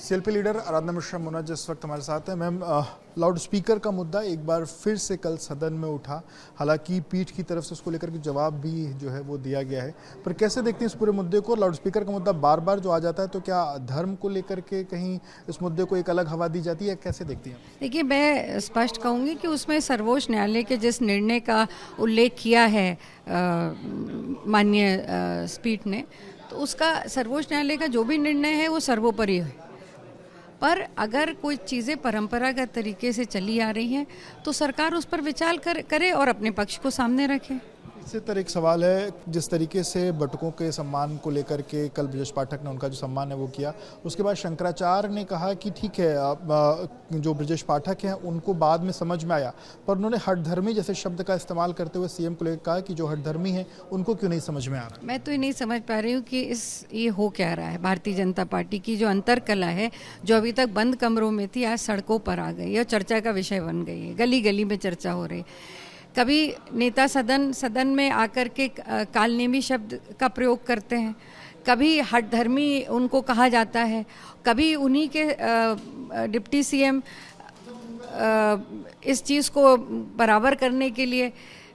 CLP leader Aradhana Mishra मुनज इस वक्त हमारे साथ हैं। मैम, लाउड स्पीकर का मुद्दा एक बार फिर से कल सदन में उठा, हालांकि पीठ की तरफ से उसको लेकर के जवाब भी जो है वो दिया गया है, पर कैसे देखते हैं इस पूरे मुद्दे को? लाउड स्पीकर का मुद्दा बार बार जो आ जाता है, तो क्या धर्म को लेकर के कहीं इस मुद्दे को एक अलग हवा दी जाती है, कैसे देखती हैं? देखिए, मैं स्पष्ट कहूँगी कि उसमें सर्वोच्च न्यायालय के जिस निर्णय का उल्लेख किया है माननीय पीठ ने, तो उसका सर्वोच्च न्यायालय का जो भी निर्णय है वो सर्वोपरि है। पर अगर कोई चीज़ें परंपरागत तरीके से चली आ रही हैं तो सरकार उस पर विचार करे और अपने पक्ष को सामने रखे। इसी तरह एक सवाल है, जिस तरीके से बटुकों के सम्मान को लेकर के कल ब्रजेश पाठक ने उनका जो सम्मान है वो किया, उसके बाद शंकराचार्य ने कहा कि ठीक है, जो ब्रजेश पाठक हैं उनको बाद में समझ में आया, पर उन्होंने हठधर्मी जैसे शब्द का इस्तेमाल करते हुए सीएम को लेकर कहा कि जो हठधर्मी हैं उनको क्यों नहीं समझ में आ रहा। मैं तो ये नहीं समझ पा रही हूँ कि ये हो क्या रहा है। भारतीय जनता पार्टी की जो अंतरकला है, जो अभी तक बंद कमरों में थी, आज सड़कों पर आ गई है, चर्चा का विषय बन गई है, गली गली में चर्चा हो रही है। कभी नेता सदन में आकर के कालनेमी शब्द का प्रयोग करते हैं, कभी हठधर्मी उनको कहा जाता है, कभी उन्हीं के डिप्टी सीएम इस चीज़ को बराबर करने के लिए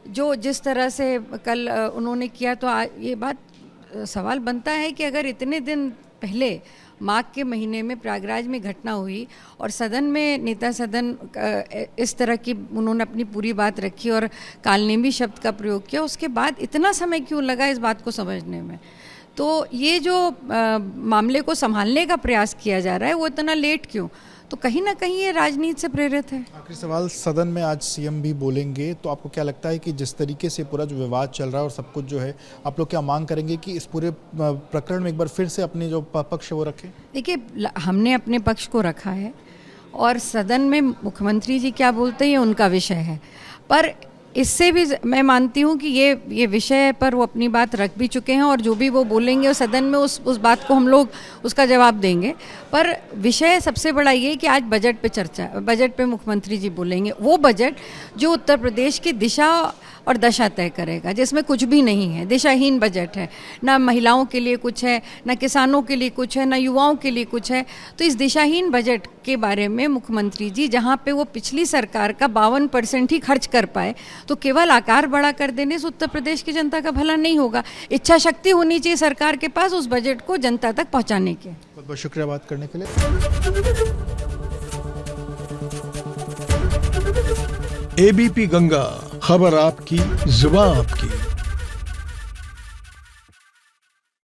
जो जिस तरह से कल उन्होंने किया, तो ये बात सवाल बनता है कि अगर इतने दिन पहले माघ के महीने में प्रयागराज में घटना हुई और सदन में नेता सदन इस तरह की उन्होंने अपनी पूरी बात रखी और कालनेमी शब्द का प्रयोग किया, उसके बाद इतना समय क्यों लगा इस बात को समझने में? तो ये जो मामले को संभालने का प्रयास किया जा रहा है वो इतना लेट क्यों? तो कहीं ना कहीं ये राजनीति से प्रेरित है। आखिरी सवाल, सदन में आज सीएम भी बोलेंगे, तो आपको क्या लगता है कि जिस तरीके से पूरा जो विवाद चल रहा है और सब कुछ जो है, आप लोग क्या मांग करेंगे कि इस पूरे प्रकरण में एक बार फिर से अपने जो पक्ष है वो रखें? देखिए, हमने अपने पक्ष को रखा है और सदन में मुख्यमंत्री जी क्या बोलते हैं ये उनका विषय है, पर इससे भी मैं मानती हूँ कि ये विषय पर वो अपनी बात रख भी चुके हैं और जो भी वो बोलेंगे उस सदन में उस बात को हम लोग उसका जवाब देंगे। पर विषय सबसे बड़ा ये कि आज बजट पे चर्चा, बजट पे मुख्यमंत्री जी बोलेंगे, वो बजट जो उत्तर प्रदेश की दिशा और दशा तय करेगा, जिसमें कुछ भी नहीं है, दिशाहीन बजट है, ना महिलाओं के लिए कुछ है, ना किसानों के लिए कुछ है, ना युवाओं के लिए कुछ है। तो इस दिशाहीन बजट के बारे में मुख्यमंत्री जी, जहाँ पे वो पिछली सरकार का 52% ही खर्च कर पाए, तो केवल आकार बड़ा कर देने से उत्तर प्रदेश की जनता का भला नहीं होगा। इच्छा शक्ति होनी चाहिए सरकार के पास उस बजट को जनता तक पहुँचाने के। बहुत बहुत शुक्रिया बात करने के लिए। एबीपी गंगा, खबर आपकी, जुबान आपकी।